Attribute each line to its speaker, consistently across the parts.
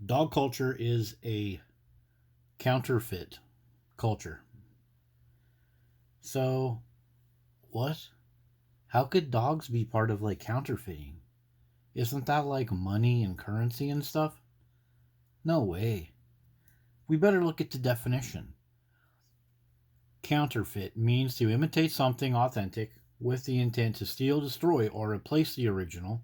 Speaker 1: Dog culture is a counterfeit culture. So, what? How could dogs be part of like counterfeiting? Isn't that like money and currency and stuff? No way. We better look at the definition. Counterfeit means to imitate something authentic with the intent to steal, destroy, or replace the original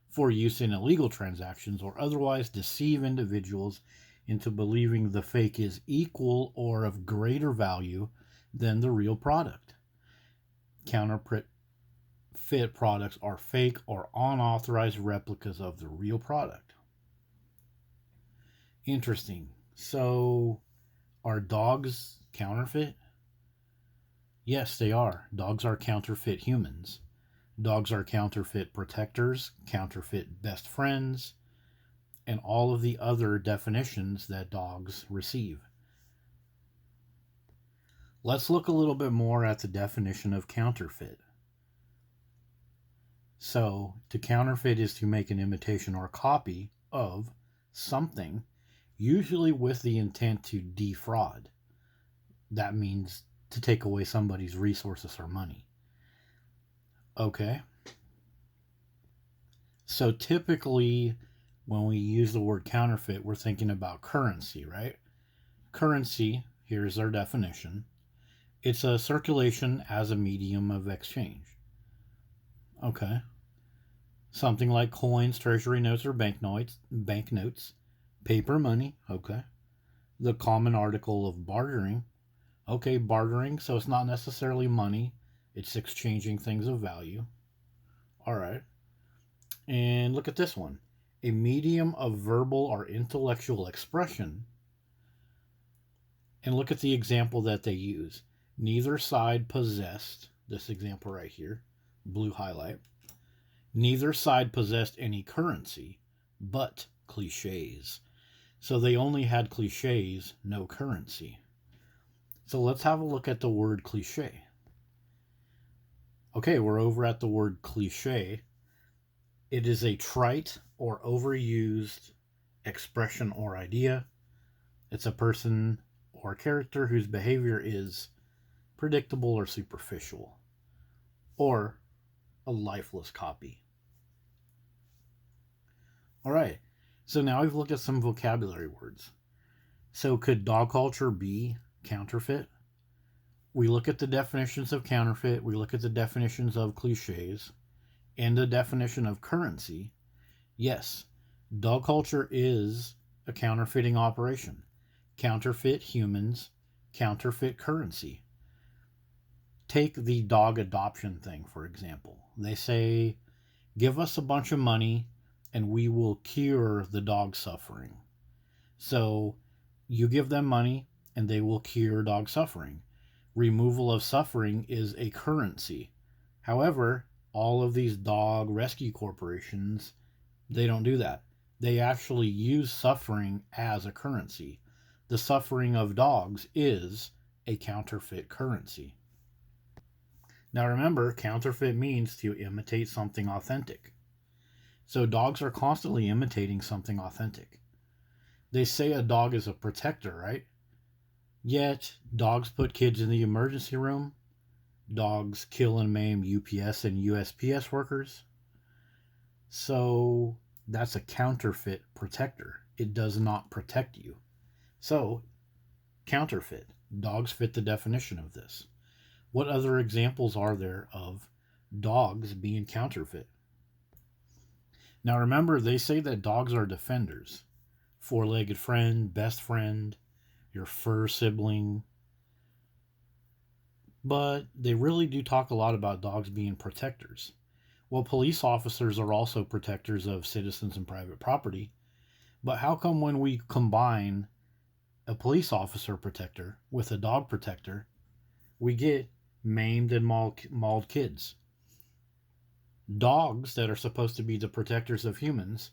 Speaker 1: for use in illegal transactions or otherwise deceive individuals into believing the fake is equal or of greater value than the real product. Counterfeit products are fake or unauthorized replicas of the real product. Interesting. So, are dogs counterfeit? Yes, they are. Dogs are counterfeit humans. Dogs are counterfeit protectors, counterfeit best friends, and all of the other definitions that dogs receive. Let's look a little bit more at the definition of counterfeit. So, to counterfeit is to make an imitation or copy of something, usually with the intent to defraud. That means to take away somebody's resources or money. Okay. So, typically, when we use the word counterfeit, we're thinking about currency, right? Currency, here's our definition, it's a circulation as a medium of exchange. Okay. Something like coins, treasury notes, or banknotes, paper money. Okay. The common article of bartering. Okay, bartering, so it's not necessarily money, it's exchanging things of value. All right. And look at this one, a medium of verbal or intellectual expression. And look at the example that they use. Neither side possessed, this example right here, blue highlight, neither side possessed any currency, but cliches. So they only had cliches, no currency. So let's have a look at the word cliche. Okay, we're over at the word cliche. It is a trite or overused expression or idea. It's a person or character whose behavior is predictable or superficial, or a lifeless copy. All right, so now we've looked at some vocabulary words. So, could dog culture be counterfeit? We look at the definitions of counterfeit, we look at the definitions of cliches, and the definition of currency. Yes, dog culture is a counterfeiting operation. Counterfeit humans, counterfeit currency. Take the dog adoption thing, for example. They say, give us a bunch of money and we will cure the dog suffering. So you give them money and they will cure dog suffering. Removal of suffering is a currency. However, all of these dog rescue corporations, they don't do that. They actually use suffering as a currency. The suffering of dogs is a counterfeit currency. Now remember, counterfeit means to imitate something authentic. So dogs are constantly imitating something authentic. They say a dog is a protector, right? Yet, dogs put kids in the emergency room. Dogs kill and maim UPS and USPS workers. So, that's a counterfeit protector. It does not protect you. So, counterfeit. Dogs fit the definition of this. What other examples are there of dogs being counterfeit? Now remember, they say that dogs are defenders. Four-legged friend, best friend, your fur sibling. But they really do talk a lot about dogs being protectors. Well, police officers are also protectors of citizens and private property. But how come when we combine a police officer protector with a dog protector, we get maimed and mauled kids? Dogs that are supposed to be the protectors of humans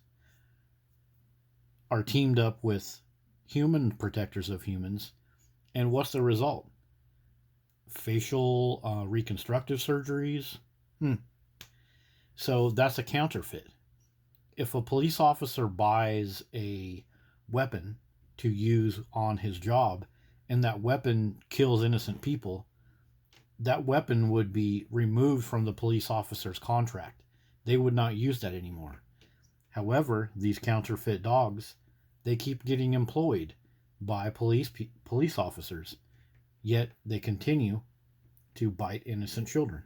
Speaker 1: are teamed up with human protectors of humans. And what's the result? Facial reconstructive surgeries? So that's a counterfeit. If a police officer buys a weapon to use on his job, and that weapon kills innocent people, that weapon would be removed from the police officer's contract. They would not use that anymore. However, these counterfeit dogs, they keep getting employed by police officers, yet they continue to bite innocent children.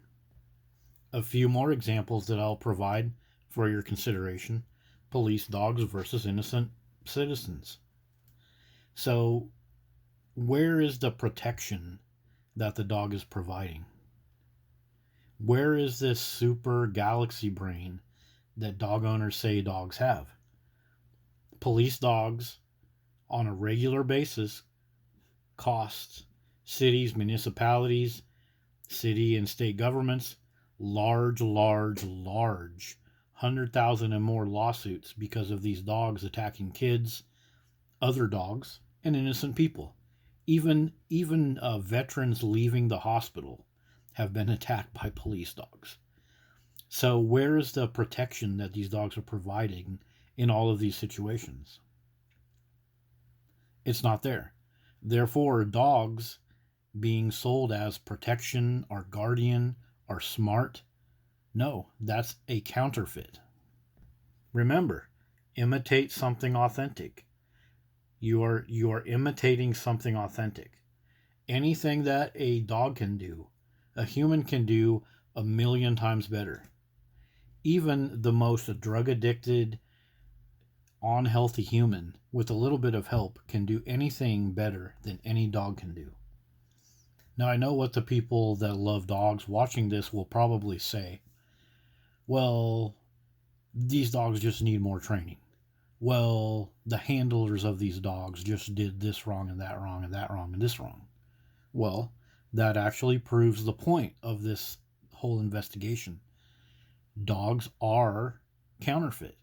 Speaker 1: A few more examples that I'll provide for your consideration: police dogs versus innocent citizens. So, where is the protection that the dog is providing? Where is this super galaxy brain that dog owners say dogs have? Police dogs on a regular basis cost cities, municipalities, city and state governments large 100,000 and more lawsuits because of these dogs attacking kids, other dogs, and innocent people. Even veterans leaving the hospital have been attacked by police dogs. So where is the protection that these dogs are providing in all of these situations? It's not there. Therefore, dogs being sold as protection or guardian or smart, no, that's a counterfeit. Remember, imitate something authentic. You are imitating something authentic. Anything that a dog can do, a human can do 1,000,000 times better. Even the most drug addicted, unhealthy human with a little bit of help can do anything better than any dog can do. Now, I know what the people that love dogs watching this will probably say. Well, these dogs just need more training. Well, the handlers of these dogs just did this wrong and that wrong and that wrong and this wrong. Well, that actually proves the point of this whole investigation. Dogs are counterfeit.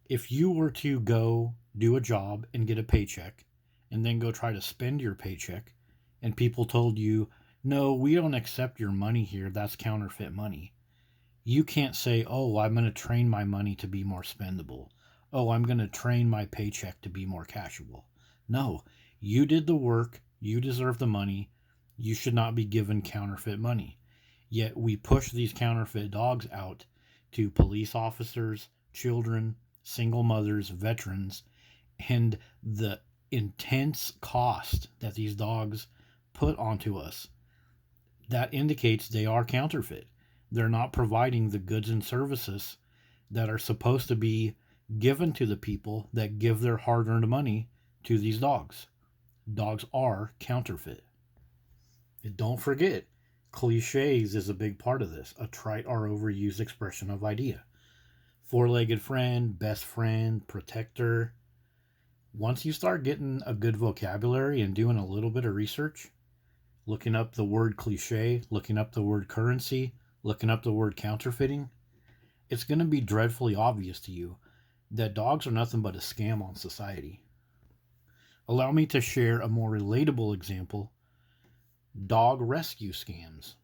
Speaker 1: If you were to go do a job and get a paycheck and then go try to spend your paycheck, and people told you, no, we don't accept your money here, that's counterfeit money, you can't say, oh, I'm going to train my money to be more spendable. Oh, I'm going to train my paycheck to be more cashable. No, you did the work, you deserve the money, you should not be given counterfeit money. Yet we push these counterfeit dogs out to police officers, children, single mothers, veterans, and the intense cost that these dogs put onto us, that indicates they are counterfeit. They're not providing the goods and services that are supposed to be given to the people that give their hard-earned money to these dogs. Dogs are counterfeit. And don't forget, cliches is a big part of this, a trite or overused expression of idea. Four-legged friend, best friend, protector. Once you start getting a good vocabulary and doing a little bit of research, looking up the word cliche, looking up the word currency, looking up the word counterfeiting, it's going to be dreadfully obvious to you that dogs are nothing but a scam on society. Allow me to share a more relatable example: dog rescue scams.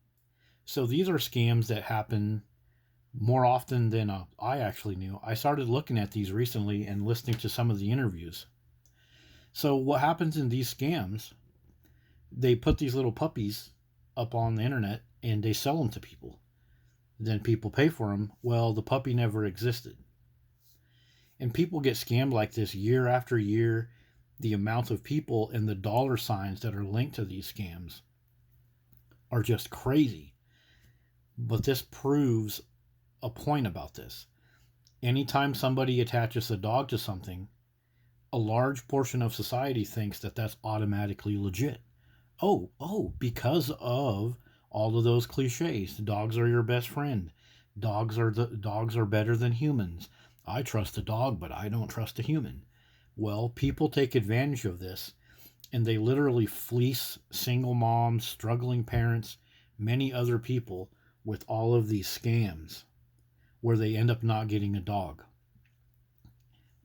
Speaker 1: So these are scams that happen more often than I actually knew. I started looking at these recently and listening to some of the interviews. So what happens in these scams, they put these little puppies up on the internet and they sell them to people. Then people pay for them. Well, the puppy never existed. And people get scammed like this year after year. The amount of people and the dollar signs that are linked to these scams are just crazy. But this proves a point about this. Anytime somebody attaches a dog to something, a large portion of society thinks that that's automatically legit. Oh, because of all of those cliches. Dogs are your best friend. Dogs are better than humans. I trust a dog, but I don't trust a human. Well, people take advantage of this, and they literally fleece single moms, struggling parents, many other people with all of these scams where they end up not getting a dog.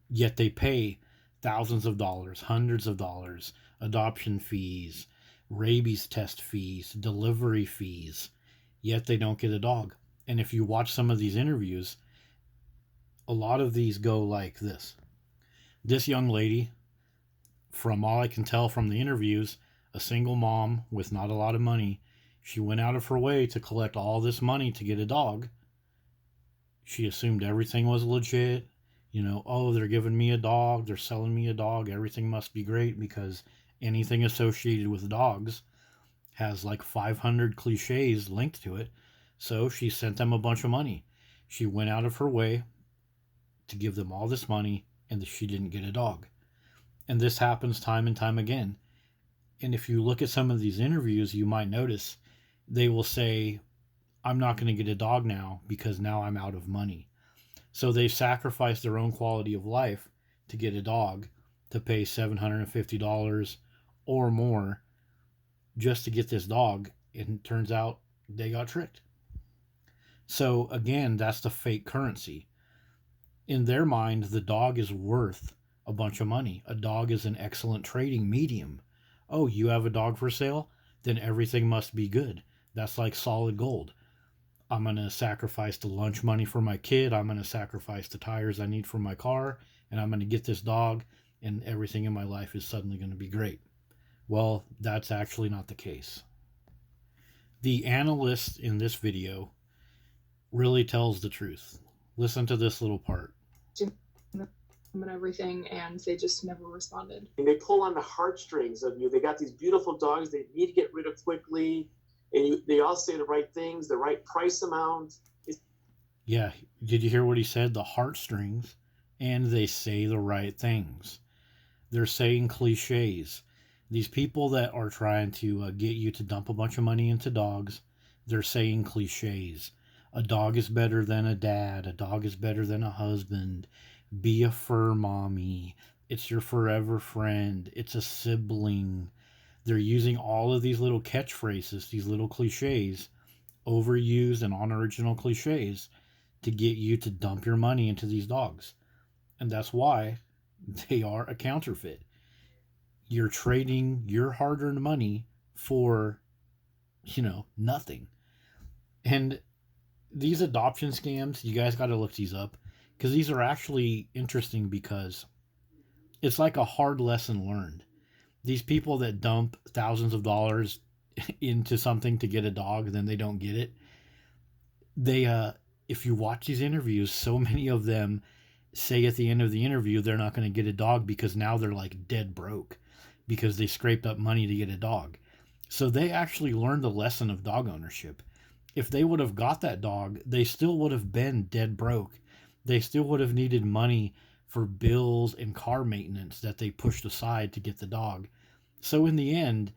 Speaker 1: Yet they pay thousands of dollars, hundreds of dollars, adoption fees, rabies test fees, delivery fees, yet they don't get a dog. And if you watch some of these interviews, a lot of these go like this. This young lady, from all I can tell from the interviews, a single mom with not a lot of money, she went out of her way to collect all this money to get a dog. She assumed everything was legit. You know, oh, they're giving me a dog, they're selling me a dog, everything must be great because anything associated with dogs has like 500 cliches linked to it. So she sent them a bunch of money. She went out of her way to give them all this money and she didn't get a dog. And this happens time and time again. And if you look at some of these interviews, you might notice they will say, I'm not going to get a dog now because now I'm out of money. So they sacrifice their own quality of life to get a dog, to pay $750 or more just to get this dog. And it turns out they got tricked. So again, that's the fake currency. In their mind, the dog is worth a bunch of money. A dog is an excellent trading medium. Oh, you have a dog for sale? Then everything must be good. That's like solid gold. I'm going to sacrifice the lunch money for my kid. I'm going to sacrifice the tires I need for my car. And I'm going to get this dog, and everything in my life is suddenly going to be great. Well, that's actually not the case. The analyst in this video really tells the truth. Listen to this little part.
Speaker 2: And everything, and they just never responded.
Speaker 3: And they pull on the heartstrings of you. They got these beautiful dogs they need to get rid of quickly, and they all say the right things, the right price amount.
Speaker 1: Yeah, did you hear what he said? The heartstrings, and they say the right things. They're saying cliches. These people that are trying to get you to dump a bunch of money into dogs, they're saying cliches. A dog is better than a dad. A dog is better than a husband. Be a fur mommy. It's your forever friend. It's a sibling. They're using all of these little catchphrases, these little cliches, overused and unoriginal cliches, to get you to dump your money into these dogs. And that's why they are a counterfeit. You're trading your hard-earned money for, nothing. And these adoption scams, you guys got to look these up, because these are actually interesting, because it's like a hard lesson learned. These people that dump thousands of dollars into something to get a dog and then they don't get it, if you watch these interviews, so many of them say at the end of the interview they're not going to get a dog because now they're like dead broke because they scraped up money to get a dog. So they actually learned the lesson of dog ownership. If they would have got that dog, they still would have been dead broke. They still would have needed money for bills and car maintenance that they pushed aside to get the dog. So in the end,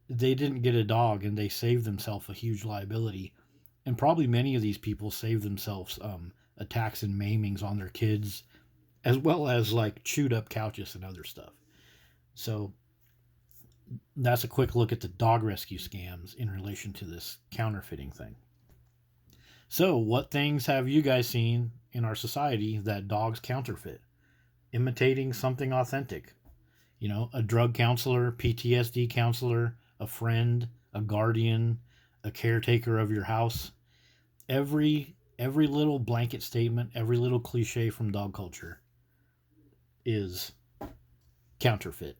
Speaker 1: they didn't get a dog and they saved themselves a huge liability. And probably many of these people saved themselves attacks and maimings on their kids, as well as like chewed up couches and other stuff. So that's a quick look at the dog rescue scams in relation to this counterfeiting thing. So what things have you guys seen in our society that dogs counterfeit? Imitating something authentic. A drug counselor, PTSD counselor, a friend, a guardian, a caretaker of your house. Every little blanket statement, every little cliche from dog culture is counterfeit.